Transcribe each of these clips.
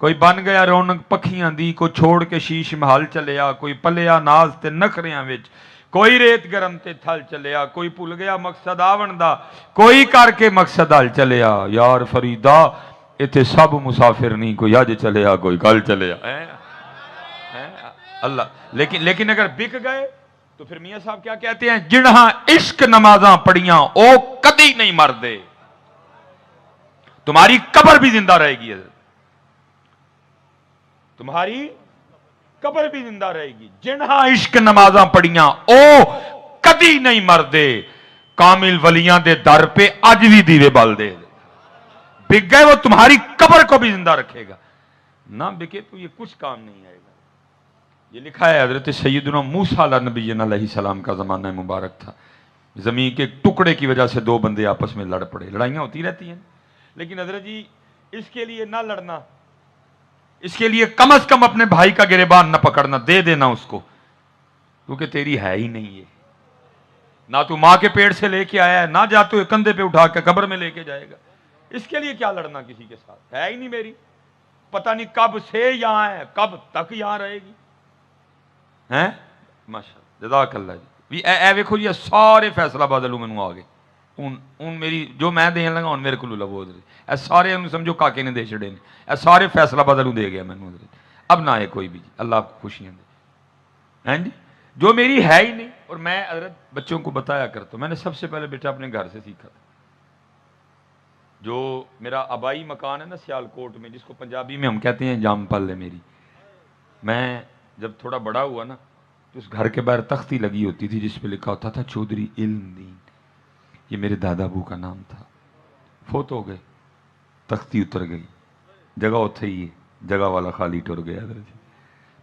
کوئی بن گیا رونق پکھیاں دی، کوئی چھوڑ کے شیش محل چلیا، کوئی پلیا ناز تے نخریاں وچ، کوئی ریت گرم تے تھل چلیا، کوئی بھول گیا مقصد آون دا، کوئی کر کے مقصد حل چلیا۔ یار فریدا ایتھے سب مسافر نہیں، کوئی اج چلیا کوئی کل چلیا۔ اللہ لیکن اگر بک گئے تو پھر میاں صاحب کیا کہتے ہیں؟ جنہاں عشق نمازاں پڑھیاں او کدی نہیں مردے، تمہاری قبر بھی زندہ رہے گی، تمہاری قبر بھی زندہ رہے گی۔ جنہاں عشق نمازاں پڑھیاں او کدی نہیں مردے، کامل ولیاں دے در پہ اج بھی دیوے بال دے، بک گئے وہ تمہاری قبر کو بھی زندہ رکھے گا، نہ بکے تو یہ کچھ کام نہیں آئے گا۔ یہ لکھا ہے حضرت سیدنا موسیٰ علیہ نبی علیہ السلام کا زمانہ مبارک تھا، زمین کے ٹکڑے کی وجہ سے دو بندے آپس میں لڑ پڑے، لڑائیاں ہوتی رہتی ہیں، لیکن حضرت جی اس کے لیے نہ لڑنا، اس کے لیے کم از کم اپنے بھائی کا گریبان نہ پکڑنا، دے دینا اس کو، کیونکہ تیری ہے ہی نہیں ہے، نہ تو ماں کے پیڑ سے لے کے آیا ہے، نہ جا تو کندھے پہ اٹھا کے قبر میں لے کے جائے گا، اس کے لیے کیا لڑنا کسی کے ساتھ، ہے ہی نہیں میری، پتہ نہیں کب سے یہاں ہے، کب تک یہاں رہے گی، ہیں ماشاءاللہ جزاک اللہ جی۔ اے ویکھو جی سارے فیصلہ بادل مینوں آ گئے، ان میری جو میں دین لگا ہن میرے کو لبو اے سارے انہوں سمجھو کاکے نے دے چھڑے نے، اے سارے فیصلہ بادل دے گیا مینوں، اب نہ آئے کوئی بھی جی، اللہ آپ کو خوشیاں دے، ہیں جی جو میری ہے ہی نہیں۔ اور میں حضرت بچوں کو بتایا کرتا ہوں، میں نے سب سے پہلے بیٹا اپنے گھر سے سیکھا تھا، جو میرا آبائی مکان ہے نا سیالکوٹ میں، جس کو پنجابی میں ہم کہتے ہیں جام پل ہے میری، میں جب تھوڑا بڑا ہوا نا تو اس گھر کے باہر تختی لگی ہوتی تھی جس پہ لکھا ہوتا تھا چودھری علم دین، یہ میرے دادا ابو کا نام تھا، فوت ہو گئے، تختی اتر گئی، جگہ اتھے ہی ہے، جگہ والا خالی ٹر گیا،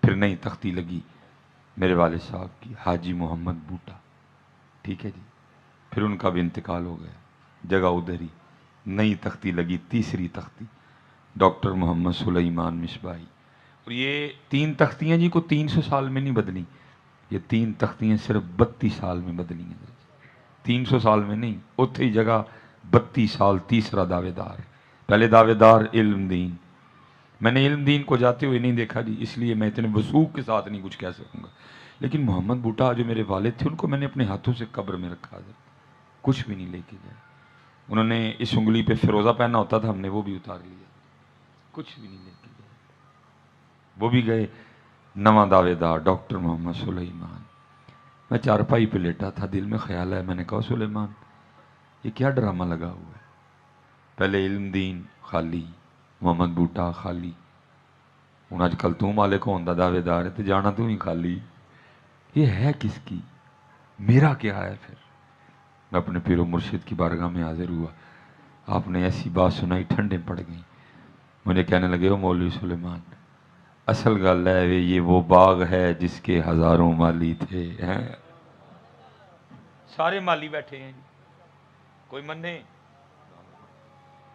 پھر نئی تختی لگی میرے والد صاحب کی، حاجی محمد بوٹا، ٹھیک ہے جی، پھر ان کا بھی انتقال ہو گیا، جگہ ادھر ہی، نئی تختی لگی، تیسری تختی ڈاکٹر محمد سلیمان مصباحی، اور یہ 3 تختیاں جی کو 300 سال میں نہیں بدلی، یہ 3 تختیاں صرف 32 سال میں بدلی ہیں، 300 سال میں نہیں، اتھے ہی جگہ 32 سال تیسرا دعوے دار، پہلے دعوے دار علم دین، میں نے علم دین کو جاتے ہوئے نہیں دیکھا جی، اس لیے میں اتنے وثوق کے ساتھ نہیں کچھ کہہ سکوں گا، لیکن محمد بوٹا جو میرے والد تھے ان کو میں نے اپنے ہاتھوں سے قبر میں رکھا تھا، کچھ بھی نہیں لے کے گئے، انہوں نے اس انگلی پہ فیروزہ پہنا ہوتا تھا، ہم نے وہ بھی اتار لیا، کچھ بھی نہیں لے کے گئے، وہ بھی گئے، نواں دعوے دار ڈاکٹر محمد سلیمان، میں چارپائی پہ لیٹا تھا، دل میں خیال ہے، میں نے کہا سلیمان یہ کیا ڈرامہ لگا ہوا ہے، پہلے علم دین خالی، محمد بوٹا خالی، ہوں اج کل تو مالک ہون دا دعوے دار ہے تو جانا تو ہی خالی، یہ ہے کس کی، میرا کیا ہے؟ پھر میں اپنے پیر و مرشد کی بارگاہ میں حاضر ہوا، آپ نے ایسی بات سنائی ٹھنڈے پڑ گئیں، مجھے کہنے لگے او مولوی سلیمان اصل گل ہے یہ وہ باغ ہے جس کے ہزاروں مالی تھے، سارے مالی بیٹھے ہیں، کوئی مننے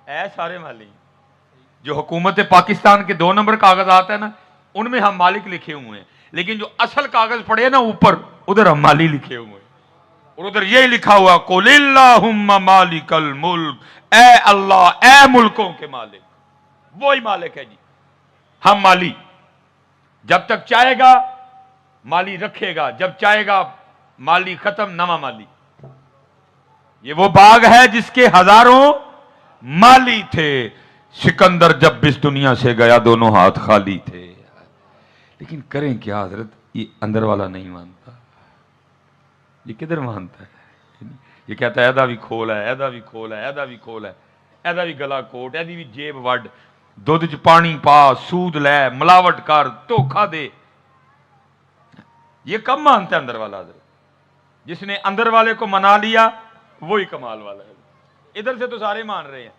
اے سارے مالی، جو حکومت پاکستان کے 2 نمبر کاغذات ہیں نا ان میں ہم مالک لکھے ہوئے ہیں، لیکن جو اصل کاغذ پڑے نا اوپر ادھر ہم مالی لکھے ہوئے ہیں، اور ادھر یہ لکھا ہوا قل اللہم مالک الملک، اے اللہ اے ملکوں کے مالک، وہی مالک ہے جی، ہم مالی، جب تک چاہے گا مالی رکھے گا، جب چاہے گا مالی ختم، نواں مالی، یہ وہ باغ ہے جس کے ہزاروں مالی تھے، سکندر جب اس دنیا سے گیا دونوں ہاتھ خالی تھے، لیکن کریں کیا حضرت، یہ اندر والا نہیں مانتا، یہ کدھر مانتا ہے، یہ کہتا ہے ایدا بھی کھول ہے، ایدا بھی کھول ہے، ایدا بھی کھول ہے، ایدا بھی گلا کوٹ، ایدی بھی جیب وڈ، دودھ چ پانی پا، سود لے، ملاوٹ کر، دھوکھا دے، یہ کب مانتا ہے اندر والا حضرت، جس نے اندر والے کو منا لیا وہی کمال والا ہے، ادھر سے تو سارے مان رہے ہیں،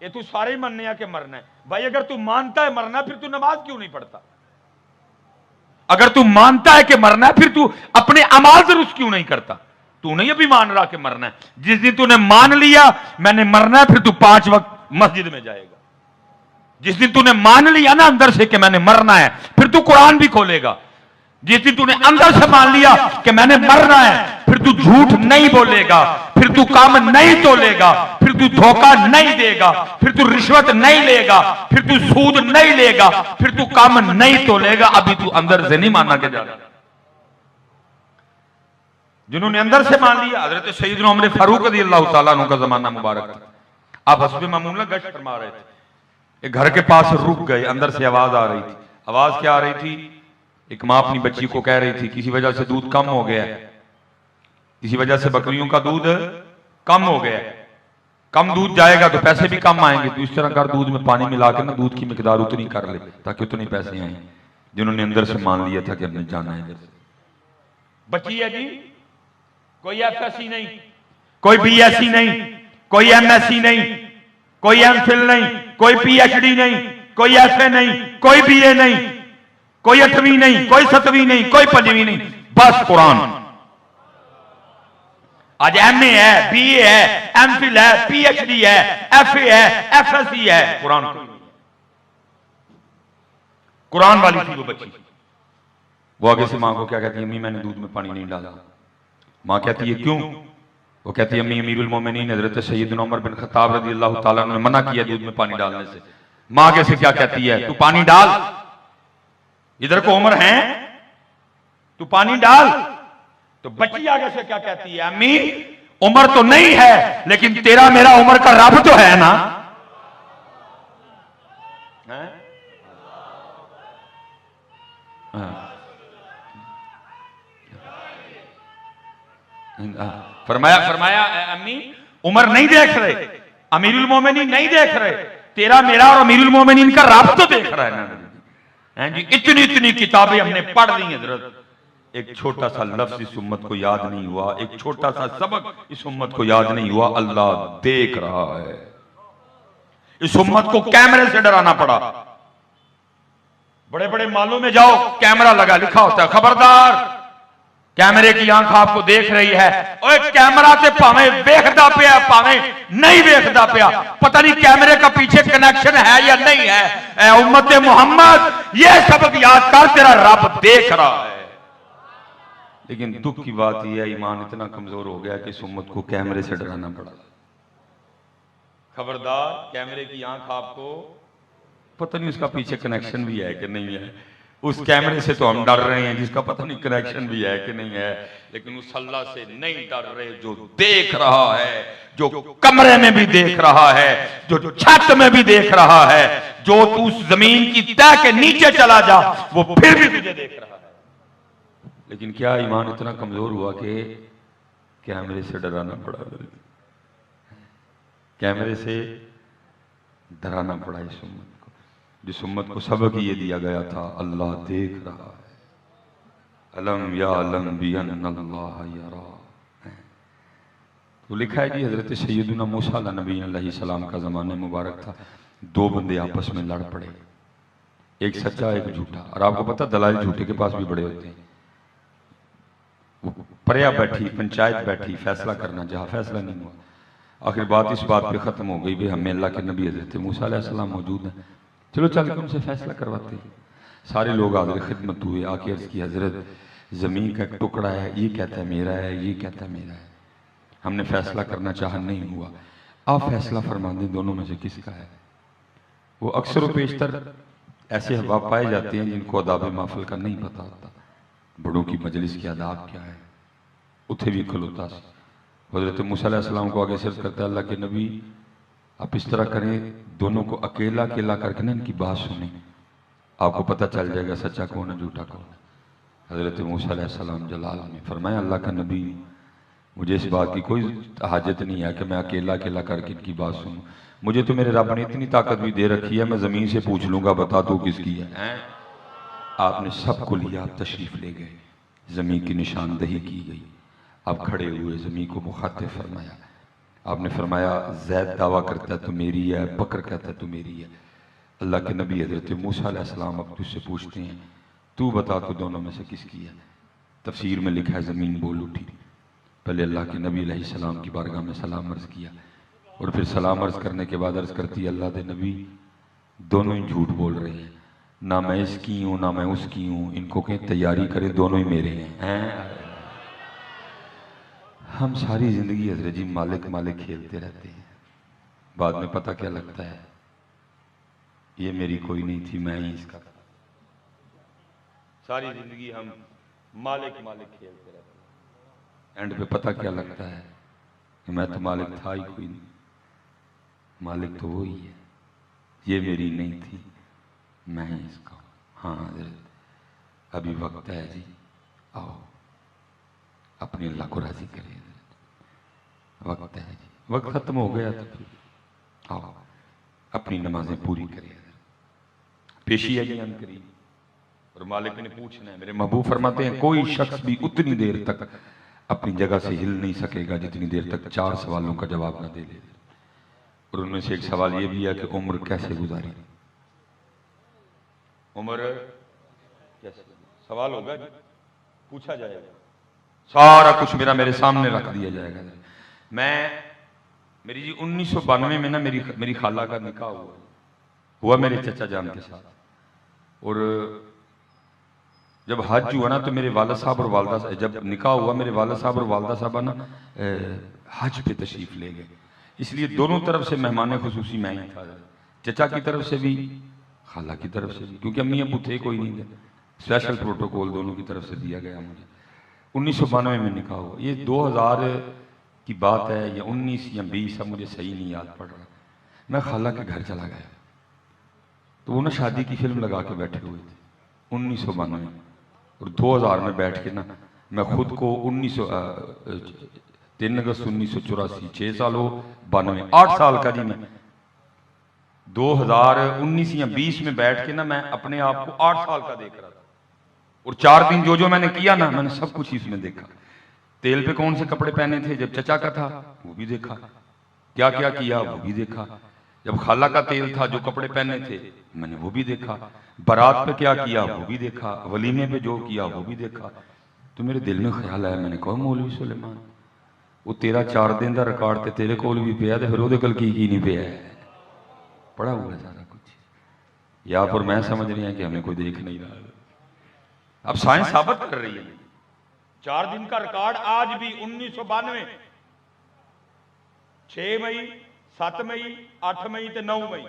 یہ تو سارے ہی ماننے ہیں کہ مرنا ہے، بھائی اگر تو مانتا ہے مرنا پھر تو نماز کیوں نہیں پڑھتا، اگر تو مانتا ہے کہ مرنا ہے پھر تو اپنے اعمال درست کیوں نہیں کرتا، تو نہیں ابھی مان رہا کہ مرنا ہے، جس دن تو نے مان لیا میں نے مرنا ہے پھر تو 5 وقت مسجد میں جائے گا، جس دن تو نے مان لیا نا اندر سے کہ میں نے مرنا ہے پھر تو قرآن بھی کھولے گا، جس دن تو نے اندر سے مان لیا کہ میں نے مرنا ہے پھر پھر تو جھوٹ نہیں بولے گا، پھر تو کام نہیں تولے گا، پھر تو دھوکہ نہیں دے گا، پھر تو رشوت نہیں لے گا، پھر تو سود نہیں لے گا، پھر تو کام نہیں تولے گا. ابھی تو اندر سے نہیں مانا کے جا رہا. جنہوں نے اندر سے مان لیا، حضرت سیدنا عمر فاروق رضی اللہ تعالیٰ عنہ کا زمانہ مبارک تھا. آپ حسب معمولہ گشت فرما رہے تھے، ایک گھر کے پاس رک گئے. اندر سے آواز آ رہی تھی. آواز کیا آ رہی تھی؟ ایک ماں اپنی بچی کو کہہ رہی تھی کسی وجہ سے دودھ کم ہو گیا ہے، کسی وجہ سے بکریوں کا دودھ کم ہو گیا ہے، کم دودھ جائے گا تو پیسے بھی کم آئیں گے، تو اس طرح کر دودھ میں پانی ملا کے نا دودھ کی مقدار اتنی کر لے تاکہ اتنے پیسے آئیں. جنہوں نے اندر سے مان لیا تھا کہ ہم نے جانا ہے. بچی ہے جی، کوئی ایف ایس سی نہیں، کوئی بی ایس سی نہیں، کوئی ایم ایس سی نہیں، کوئی ایم فل نہیں، کوئی پی ایچ ڈی نہیں، کوئی ایف اے نہیں، کوئی بی اے نہیں، کوئی 8ویں نہیں، کوئی 7ویں نہیں، کوئی 5ویں نہیں، بس قرآن. آج ایم اے ہے، بی اے ہے، ایم فل ہے، پی ایچ ڈی ہے، ایف اے ہے، ایف ایس سی ہے، قرآن. قرآن والی تھی وہ بچی. وہ آگے سے ماں کو کیا کہتی ہے؟ امی میں نے دودھ میں پانی نہیں ڈالا. ماں کہتی ہے کیوں؟ وہ کہتی ہے امی امیر المومنین حضرت سیدنا عمر بن خطاب رضی اللہ تعالیٰ نے منع کیا دودھ میں پانی ڈالنے سے. ماں آگے سے کیا کہتی ہے؟ تو پانی ڈال، ادھر کو عمر ہیں، تو پانی ڈال. تو بچی آگے سے کیا کہتی ہے؟ امی عمر تو نہیں ہے لیکن تیرا میرا عمر کا رب تو ہے نا. فرمایا امی عمر نہیں دیکھ رہے، امیر المومنین نہیں دیکھ رہے، تیرا میرا اور امیر المومنین کا رب تو دیکھ رہا ہے نا. جی اتنی کتابیں ہم نے پڑھ لی حضرت، ایک چھوٹا سا لفظ اس امت کو یاد نہیں ہوا، ایک چھوٹا سا سبق اس امت کو یاد نہیں ہوا. اللہ دیکھ رہا ہے. اس امت کو کیمرے سے ڈرانا پڑا. بڑے بڑے مالوں میں جاؤ، کیمرہ لگا، لکھا ہوتا ہے خبردار کیمرے کی آنکھ آپ کو دیکھ رہی ہے. اوے کیمرہ تے پاویں ویکھدا پیا پاویں نہیں ویکھدا پیا، پتہ نہیں کیمرے کا پیچھے کنیکشن ہے یا نہیں ہے. اے امت محمد یہ سبق یاد کر، تیرا رب دیکھ رہا ہے. لیکن دکھ کی بات یہ ہے ایمان اتنا کمزور ہو گیا کہ اس امت کو کیمرے سے ڈرانا پڑا. خبردار کیمرے کی آنکھ آپ کو پتہ نہیں اس کا پیچھے کنیکشن بھی ہے کہ نہیں ہے. اس کیمرے سے تو ہم ڈر رہے ہیں جس کا پتہ نہیں کنیکشن بھی ہے کہ نہیں ہے، لیکن اس اللہ سے نہیں ڈر رہے جو دیکھ رہا ہے، جو کمرے میں بھی دیکھ رہا ہے، جو چھت میں بھی دیکھ رہا ہے، جو تو اس زمین کی تہ کے نیچے چلا جا وہ پھر بھی تجھے دیکھ رہا ہے. لیکن کیا ایمان اتنا کمزور ہوا کہ کیمرے سے ڈرانا پڑا. کیمرے سے ڈرانا پڑا اس امت کو، جس امت کو سبق یہ دیا گیا تھا اللہ دیکھ رہا ہے. علم یعلم بان اللہ یرا. تو لکھا ہے جی حضرت سیدنا موسیٰ علیہ نبی علیہ السلام کا زمانہ مبارک تھا. دو بندے آپس میں لڑ پڑے، ایک سچا ایک جھوٹا. اور آپ کو پتہ دلائل جھوٹے کے پاس بھی بڑے ہوتے ہیں. وہ پریا بیٹھی، پنچایت بیٹھی، فیصلہ کرنا جہاں فیصلہ نہیں ہوا. آخر بات اس بات پہ ختم ہو گئی بھی ہمیں اللہ کے نبی حضرت موسیٰ علیہ السلام موجود ہیں، چلو چل کے ان سے فیصلہ کرواتے ہیں. سارے لوگ حاضر خدمت ہوئے. آ کے عرض کی حضرت زمین کا ایک ٹکڑا ہے، یہ کہتا ہے میرا ہے، یہ کہتا ہے میرا ہے. ہم نے فیصلہ کرنا چاہا نہیں ہوا، آپ فیصلہ فرما دیں دونوں میں سے کس کا ہے. وہ اکثر و بیشتر ایسے احباب پائے جاتے ہیں جن کو آداب محفل کا نہیں پتا ہوتا، بڑوں کی مجلس کے آداب کیا ہے. اتھے بھی کھلوتا سی حضرت موسیٰ علیہ السلام کو آگے سے کرتا ہے اللہ کے نبی آپ اس طرح کریں دونوں کو اکیلا کر کے ان کی بات سنیں، آپ کو پتہ چل جائے گا سچا کون ہے جھوٹا کون ہے. حضرت موسیٰ علیہ السلام جلال میں فرمایا اللہ کا نبی مجھے اس بات کی کوئی حاجت نہیں ہے کہ میں اکیلا کر کے ان کی بات سنوں. مجھے تو میرے رب نے اتنی طاقت بھی دے رکھی ہے میں زمین سے پوچھ لوں گا بتا تو کس کی ہے. آپ نے سب کو لیا، تشریف لے گئے، زمین کی نشاندہی کی گئی. آپ کھڑے ہوئے زمین کو مخاطب فرمایا. آپ نے فرمایا زید دعویٰ کرتا ہے تو میری ہے، بکر کہتا ہے تو میری ہے. اللہ کے نبی حضرت موسیٰ علیہ السلام اب تجھ سے پوچھتے ہیں تو بتا تو دونوں میں سے کس کی ہے. تفسیر میں لکھا ہے زمین بول اٹھی. پہلے اللہ کے نبی علیہ السلام کی بارگاہ میں سلام عرض کیا اور پھر سلام عرض کرنے کے بعد عرض کرتی ہے اللہ دے نبی دونوں ہی جھوٹ بول رہے ہیں، نہ میں اس کی ہوں نہ میں اس کی ہوں، ان کو کہیں تیاری کرے دونوں ہی میرے ہیں. ہم ساری زندگی حضرت جی مالک مالک کھیلتے رہتے ہیں، بعد میں پتہ کیا لگتا ہے یہ میری کوئی نہیں تھی، میں ہی اس کا تھا۔ ساری زندگی ہم مالک مالک کھیلتے رہتے ہیں، اینڈ پہ پتہ کیا لگتا ہے کہ میں تو مالک تھا ہی کوئی نہیں، مالک تو وہی ہے، یہ میری نہیں تھی، میں ہی اس کا ہوں۔ ہاں حضرت ابھی وقت ہے جی، آؤ اپنے اللہ کو راضی کریں، وقت ہے جی، وقت ختم ہو گیا تو پھر آؤ اپنی نمازیں پوری کریں۔ پیشی ہے جی ان قریب، اور مالک نے پوچھنا ہے۔ میرے محبوب فرماتے ہیں کوئی شخص بھی اتنی دیر تک اپنی جگہ سے ہل نہیں سکے گا جتنی دیر تک 4 سوالوں کا جواب نہ دے لے، اور ان میں سے ایک سوال یہ بھی ہے کہ عمر کیسے گزاری، عمر کیسے، سوال ہوگا جی، پوچھا جائے گا، سارا کچھ میرے سامنے رکھ دیا جائے گا۔ میری جی 1992 میں نا میری خالہ کا نکاح ہوا میرے چچا جان کے ساتھ، اور جب حج ہوا نا تو میرے والد صاحب اور والدہ صاحب، جب نکاح ہوا میرے والد صاحب اور والدہ صاحبہ نا حج پہ تشریف لے گئے، اس لیے دونوں طرف سے مہمان خصوصی میں ہی تھا، چچا کی طرف سے بھی خالہ کی طرف سے بھی، کیونکہ امی ابو تھے کوئی نہیں تھے، اسپیشل پروٹوکول دونوں کی طرف سے دیا گیا مجھے۔ 1992 میں نکاح ہوا، یہ 2000 کی بات ہے یا 19 یا 20، اب مجھے صحیح نہیں یاد پڑ رہا۔ میں خالہ کے گھر چلا گیا تو وہ نا شادی کی فلم لگا کے بیٹھے ہوئے تھے 1992، اور 2000 میں بیٹھ کے نا میں خود کو 3 اگست 1984، 6 سال ہو 92، 8 سال کا جی میں 2019 یا 20 میں بیٹھ کے نا میں اپنے آپ کو 8 سال کا دیکھ رہا تھا، اور 4 دن جو میں نے کیا نا میں نے سب کچھ اس میں دیکھا۔ تیل پہ کون سے کپڑے پہنے تھے جب چچا کا تھا وہ بھی دیکھا، کیا کیا کیا وہ بھی دیکھا، جب خالہ کا تیل تھا جو کپڑے پہنے تھے میں نے وہ بھی دیکھا، بارات پہ کیا کیا وہ بھی دیکھا، ولیمے پہ جو کیا وہ بھی دیکھا۔ تو میرے دل میں خیال آیا، میں نے کہا مولوی سلیمان وہ تیرا 4 دن دا ریکارڈ تے تیرے کول بھی پیا تے پھر وہ کل کی نہیں پیا ہے، پڑا ہوا ہے سارا کچھ، یا پھر میں سمجھ رہی ہیں کہ ہمیں کوئی دیکھ نہیں رہا۔ اب سائنس ثابت کر رہی ہے 4 دن کا ریکارڈ آج بھی 1992، 6 مئی، 7 مئی، 8 مئی تے 9 مئی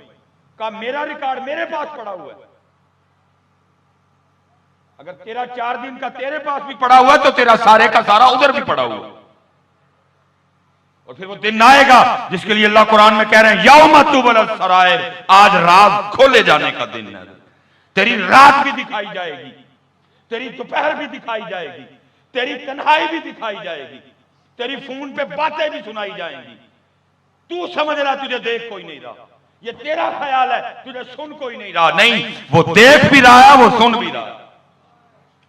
کا میرا ریکارڈ میرے پاس پڑا ہوا ہے۔ اگر تیرا 4 دن کا تیرے پاس بھی پڑا ہوا ہے تو تیرا سارے کا سارا ادھر بھی پڑا ہوا ہے، اور پھر وہ دن آئے گا جس کے لیے اللہ قرآن میں کہہ رہے ہیں یوم تبلی السرائر، آج راز کھولے جانے کا دن ہے۔ تیری رات بھی دکھائی جائے گی، تیری دوپہر بھی دکھائی جائے گی، تیری تنہائی بھی دکھائی جائے گی، تیری فون پہ باتیں بھی سنائی جائیں گی۔ تو سمجھ رہا تجھے دیکھ کوئی نہیں رہا، یہ تیرا خیال ہے تجھے سن کوئی نہیں رہا، نہیں وہ دیکھ بھی رہا ہے وہ سن بھی رہا ہے۔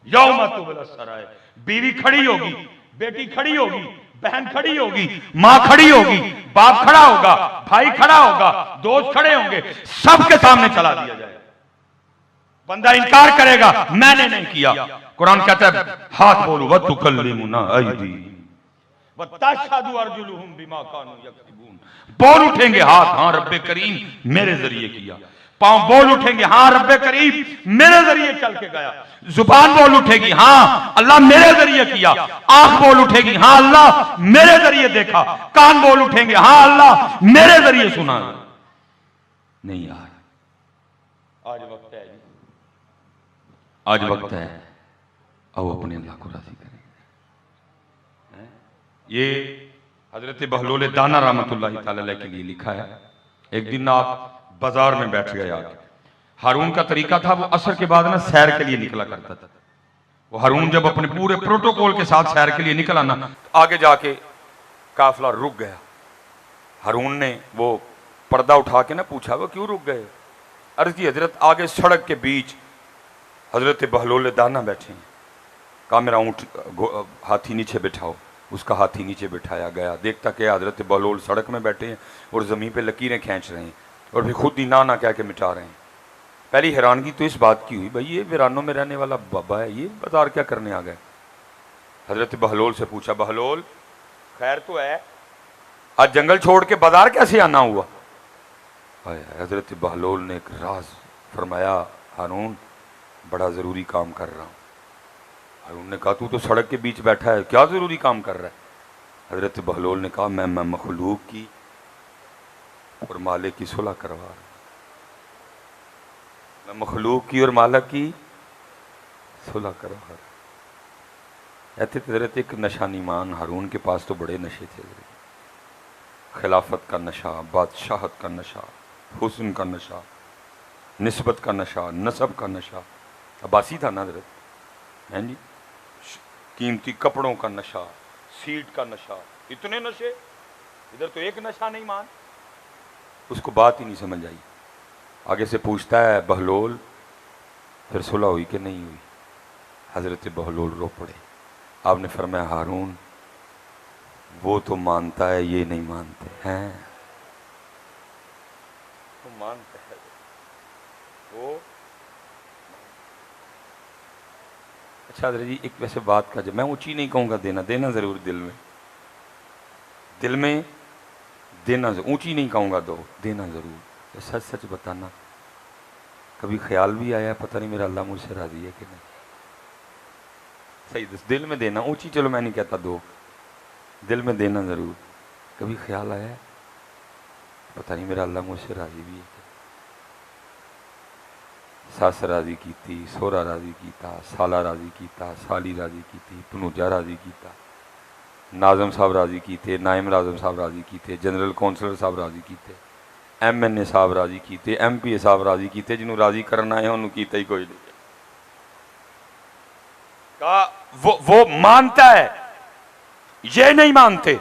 یوم تبلی السرائر، بیوی کھڑی ہوگی، بیٹی کھڑی ہوگی، بہن کھڑی ہوگی، ماں کھڑی ہوگی، باپ کھڑا ہوگا، بھائی کھڑا ہوگا، دوست کھڑے ہوں گے، سب کے سامنے چلا دیا جائے گا۔ بندہ انکار کرے گا میں نے نہیں کیا، قرآن کہتا ہے ہاتھ بولو وَتُكَلِّمُنَا أَيْدِيهِمْ وَتَشْهَدُ أَرْجُلُهُمْ بِمَا كَانُوا يَكْسِبُونَ، بول اٹھیں گے ہاتھ، ہاں رب کریم میرے ذریعے کیا، پاؤں بول اٹھیں گے ہاں رب کریم میرے ذریعے چل کے گیا، زبان بول اٹھے گی ہاں اللہ میرے ذریعے کیا، آنکھ بول اٹھے گی ہاں اللہ میرے ذریعے دیکھا، کان بول اٹھیں گے ہاں اللہ میرے ذریعے سنا۔ نہیں یار آج وقت ہے، آج وقت ہے، آؤ اپنے اللہ کو راضی کریں۔ یہ حضرت بہلول دانا رحمت اللہ تعالی علیہ کے لیے لکھا ہے۔ ایک دن آپ بازار میں بیٹھ گئے آگے، ہارون کا طریقہ تھا وہ عصر کے بعد نا سیر کے لیے نکلا کرتا تھا، وہ ہارون جب اپنے پورے پروٹوکول کے ساتھ سیر کے لیے نکلا نا آگے جا کے قافلہ رک گیا، ہارون نے وہ پردہ اٹھا کے نا پوچھا وہ کیوں رک گئے، عرض کی حضرت آگے سڑک کے بیچ حضرت بہلول دانا بیٹھے ہیں، کہا میرا اونٹ ہاتھی نیچے بٹھاؤ، اس کا ہاتھی نیچے بٹھایا گیا، دیکھتا کہ حضرت بہلول سڑک میں بیٹھے ہیں اور زمین پہ لکیریں کھینچ رہے ہیں اور پھر خود ہی نانا کہہ کے مٹا رہے ہیں۔ پہلی حیرانگی تو اس بات کی ہوئی بھائی یہ ویرانوں میں رہنے والا بابا ہے، یہ بازار کیا کرنے آ گئے۔ حضرت بہلول سے پوچھا بہلول خیر تو ہے، آج جنگل چھوڑ کے بازار کیسے آنا ہوا؟ حضرت بہلول نے ایک راز فرمایا ہارون بڑا ضروری کام کر رہا ہوں۔ ہارون نے کہا تو سڑک کے بیچ بیٹھا ہے کیا ضروری کام کر رہا ہے؟ حضرت بہلول نے کہا میں مخلوق کی اور مالک کی صلح کروا رہا ہوں، میں مخلوق کی اور مالک کی صلح کروا رہا ہوں۔ کہتے تھے حضرت ایک نشانی مان ہارون کے پاس تو بڑے نشے تھے، خلافت کا نشہ، بادشاہت کا نشہ، حسن کا نشہ، نسبت کا نشہ، نسب کا نشہ، عباسی تھا نا حضرت، ہیں جی، قیمتی کپڑوں کا نشہ، سیٹ کا نشہ، اتنے نشے، ادھر تو ایک نشہ نہیں مان۔ اس کو بات ہی نہیں سمجھ آئی، آگے سے پوچھتا ہے بہلول پھر صلح ہوئی کہ نہیں ہوئی؟ حضرت بہلول رو پڑے۔ آپ نے فرمایا ہارون وہ تو مانتا ہے، یہ نہیں مانتے ہیں، وہ مانتا ہے، وہ اچھا حضرت جی ایک ویسے بات کا جب میں اونچی نہیں کہوں گا، دینا ضرور دل میں دینا، اونچی نہیں کہوں گا، دینا ضرور، سچ سچ بتانا۔ کبھی خیال بھی آیا پتہ نہیں میرا اللہ مجھ سے راضی ہے کہ نہیں؟ صحیح، دل میں دینا، اونچی چلو میں نہیں کہتا، دل میں دینا ضرور۔ کبھی خیال آیا پتہ نہیں میرا اللہ مجھ سے راضی بھی ہے کہ ساس راضی کیتی، سورا راضی کیتا، سالہ راضی کیتا، سالی راضی کیتی، پنوجا راضی کیتا، ناظم صاحب راضی کیتے، نائم ناظم صاحب راضی کیتے، جنرل کونسلر صاحب راضی کیتے، ایم این اے صاحب راضی کیتے، ایم پی اے صاحب راضی کیتے، جنہوں راضی کرنا ہے انہوں کیتا ہی کوئی نہیں۔ کہا وہ مانتا ہے، یہ نہیں مانتے۔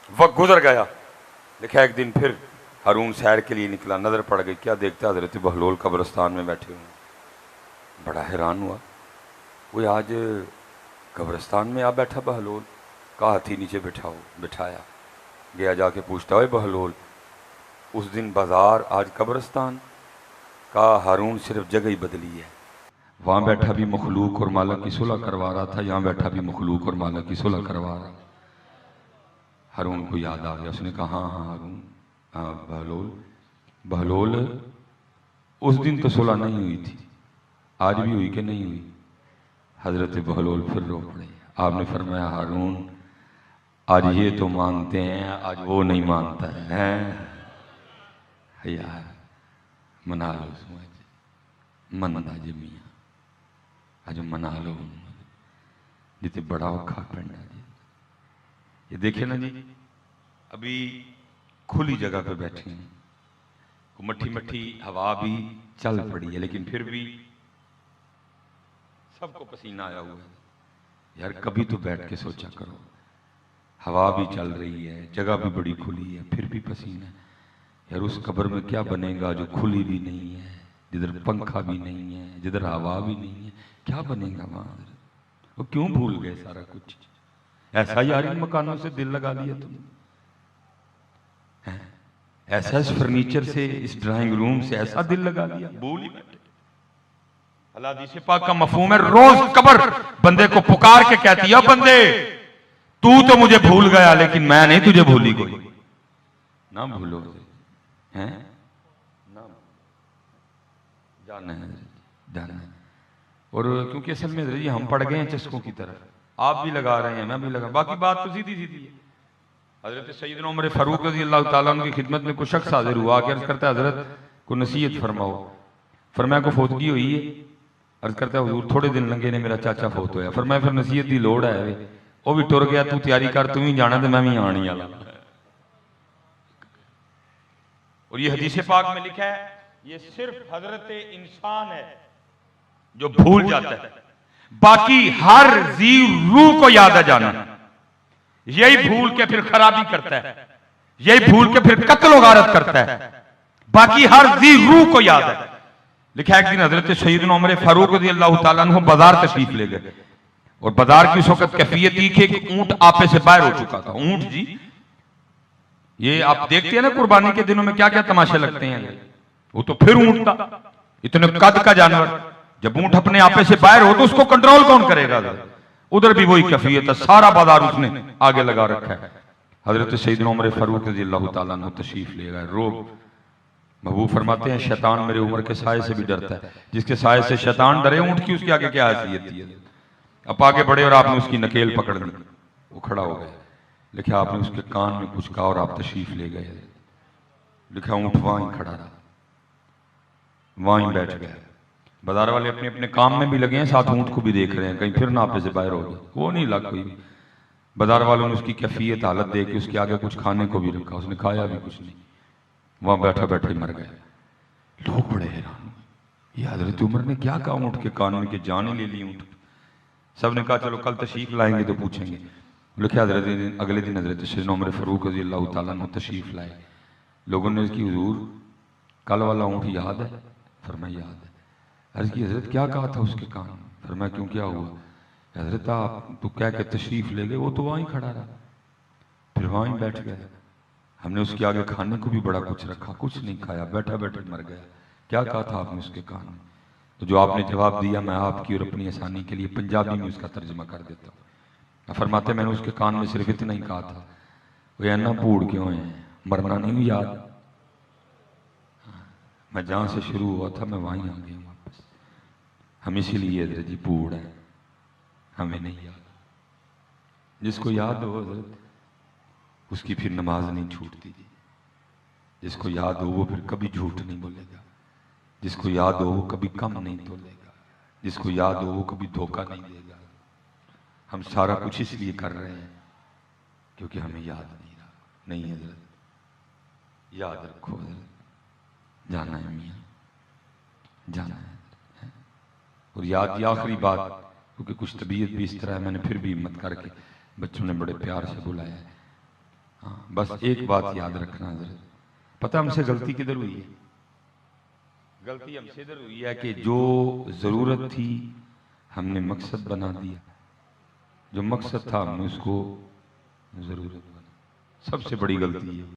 وقت گزر گیا، لکھا ایک دن پھر ہارون سیر کے لیے نکلا، نظر پڑ گئی، کیا دیکھتا حضرت بہلول قبرستان میں بیٹھے ہوئے، بڑا حیران ہوا، وہ آج قبرستان میں آ بیٹھا بہلول، کہا ہاتھی نیچے بٹھایا، گیا جا کے پوچھتا ہوئے بہلول اس دن بازار آج قبرستان؟ کہا ہارون صرف جگہ ہی بدلی ہے، وہاں بیٹھا بھی مخلوق اور مالک کی صلح کروا رہا تھا، یہاں بیٹھا بھی مخلوق اور مالک کی صلح کروا رہا۔ ہارون کو یاد آ گیا، اس نے کہا ہاں ہارون، ہاں بہلول اس دن تو صلح نہیں ہوئی تھی، آج بھی ہوئی کہ نہیں ہوئی؟ حضرت بہلول پھر رو پڑے۔ آپ نے فرمایا ہارون آج یہ تو مانتے ہیں، آج وہ نہیں مانتا ہے، یار منا لو مندا جمیاں، آج منا لو جتے بڑا اوکھا پڑنا جی۔ یہ دیکھیں نا جی، ابھی کھلی جگہ پہ بیٹھے ہیں، مٹھی ہوا بھی چل پڑی ہے، لیکن پھر بھی سب کو پسینہ آیا ہوا ہے۔ یار کبھی تو بیٹھ کے سوچا کرو، ہوا بھی چل رہی ہے، جگہ بھی بڑی کھلی ہے، پھر بھی پسینہ ہے۔ یار اس قبر میں کیا بنے گا جو کھلی بھی نہیں ہے، جدھر پنکھا بھی نہیں ہے، جدھر ہوا بھی نہیں ہے، کیا بنے گا وہاں؟ وہ کیوں بھول گئے سارا کچھ؟ ایسا یار ان مکانوں سے دل لگا لیا تم، ایسا اس فرنیچر سے، اس ڈرائنگ روم سے ایسا دل لگا لیا، بھول ہی بیٹھے۔ اللہ حدیث پاک کا مفہوم ہے، روز قبر بندے کو پکار کے کہتی ہے بندے تو مجھے بھول گیا لیکن میں نہیں تجھے بھولی کوئی، نہ بھولو جانا ہے۔ اور کیونکہ اصل میں جی ہم پڑ گئے ہیں چسکوں کی طرف، آپ بھی لگا رہے ہیں میں بھی لگا، باقی بات تو سیدھی ہے۔ حضرت سیدنا عمر فاروق رضی اللہ تعالیٰ عنہ کی خدمت میں کوئی شخص حاضر ہوا کہ عرض کرتا ہے حضرت کو نصیحت فرماؤ۔ فرمایا کو فوتگی ہوئی ہے؟ عرض کرتا ہے حضور تھوڑے دن لنگے نے میرا چاچا فوت ہویا۔ فرمایا پھر نصیحت دی لوڑ ہے، وہ بھی ٹر گیا، تو تیاری کر، تم ہی جانا تو میں بھی آنی والا۔ اور یہ حدیث پاک میں لکھا ہے یہ صرف حضرت انسان ہے جو بھول جاتا ہے، باقی ہر ذی روح کو یاد ہے جانا، یہی بھول کے پھر خرابی کرتا ہے، یہی بھول کے پھر قتل و غارت کرتا ہے، باقی ہر ذی روح کو یاد ہے۔ لکھا ہے ایک دن حضرت سیدنا عمر فاروق رضی اللہ تعالیٰ عنہ بازار تشریف لے گئے، اور بازار کی اس وقت کیفیت تھی کہ ایک اونٹ آپے سے باہر ہو چکا تھا۔ اونٹ جی یہ آپ دیکھتے ہیں نا قربانی کے دنوں میں کیا کیا تماشے لگتے ہیں، وہ تو پھر اونٹ تھا، اتنے قد کا جانور، جب اونٹ اپنے آپے سے باہر ہو تو اس کو کنٹرول کون کرے گا؟ ادھر بھی وہی کیفیت ہے، سارا بازار اس نے آگے لگا رکھا ہے۔ حضرت سیدنا عمر فاروق رضی اللہ تعالیٰ عنہ تشریف لے گئے، روب محبوب فرماتے ہیں شیطان میرے عمر کے سائے سے بھی ڈرتا ہے، جس کے سائے سے شیطان ڈرے اونٹ کی اس کے آگے کیا حیثیت تھی؟ اب آگے بڑھے اور آپ نے اس کی نکیل پکڑ لی، وہ کھڑا ہو گیا۔ لکھا آپ نے اس کے کان میں کچھ کہا اور آپ تشریف لے گئے. لکھا اونٹ وہاں ہی کھڑا رہا, وہاں ہی بیٹھ گیا. بازار والے اپنے اپنے کام میں بھی لگے ہیں, ساتھ اونٹ کو بھی دیکھ رہے ہیں کہیں پھر ناپے سے باہر ہو گئے. وہ نہیں لگ کوئی. بازار والوں نے اس کی کیفیت حالت دیکھ کے اس کے آگے کچھ کھانے کو بھی رکھا, اس نے کھایا بھی کچھ نہیں, وہاں بیٹھا بیٹھا ہی مر گیا. لوگ بڑے حیران, یہ حضرت عمر نے کیا کہا اونٹ کے کان میں کہ جان ہی لے لی اونٹ. سب نے کہا چلو کل تشریف لائیں گے تو پوچھیں گے. لکھا اگلے دن حضرت سیدنا عمر فاروق رضی اللہ تعالیٰ عنہ تشریف لائے. لوگوں نے اس کی حضور کل والا اونٹ یاد ہے؟ فرمایا یاد ہے. عرض کی حضرت کیا کہا تھا اس کے کان میں؟ فرمایا کیوں کیا ہوا؟ حضرت آپ تو کہہ کے تشریف لے گئے, وہ تو وہاں ہی کھڑا رہا, پھر وہاں ہی بیٹھ گیا. ہم نے اس کے آگے کھانے کو بھی بڑا کچھ رکھا, کچھ نہیں کھایا, بیٹھا بیٹھا مر گیا. کیا کہا تھا آپ نے اس کے کان میں؟ تو جو آپ نے جواب دیا میں آپ کی اور اپنی آسانی کے لیے پنجابی میں اس کا ترجمہ کر دیتا ہوں. فرماتے میں نے اس کے کان میں صرف اتنا ہی کہا تھا, وہ اینا بوڑھ کیوں ہیں, مرنا نہیں یاد. میں جہاں سے شروع ہوا تھا میں وہیں آ گیا ہوں واپس. ہم اسی لیے حضرت جی بوڑھ ہیں, ہمیں نہیں یاد. جس کو یاد ہو حضرت اس کی پھر نماز نہیں چھوٹتی. جس کو یاد ہو وہ پھر کبھی جھوٹ نہیں بولے گا. جس کو یاد ہو وہ کبھی کم نہیں تولے گا. جس کو یاد ہو وہ کبھی دھوکہ نہیں دے گا. ہم سارا کچھ اس لیے کر رہے ہیں کیونکہ ہمیں یاد نہیں رہا. نہیں حضرت یاد رکھو حضرت, جانا ہے میاں, جانا ہے. اور یاد یہ آخری بات, کیونکہ کچھ طبیعت بھی اس طرح ہے, میں نے پھر بھی ہمت کر کے بچوں نے بڑے پیار سے بلایا ہے. ہاں بس ایک بات یاد رکھنا حضرت, پتہ ہم سے غلطی کدھر ہوئی ہے؟ غلطی ہم سے ادھر ہوئی ہے کہ جو ضرورت تھی ہم نے مقصد بنا دیا. جو مقصد تھا ہم نے اس کو ضرورت بنا. سب سے بڑی غلطی ہے.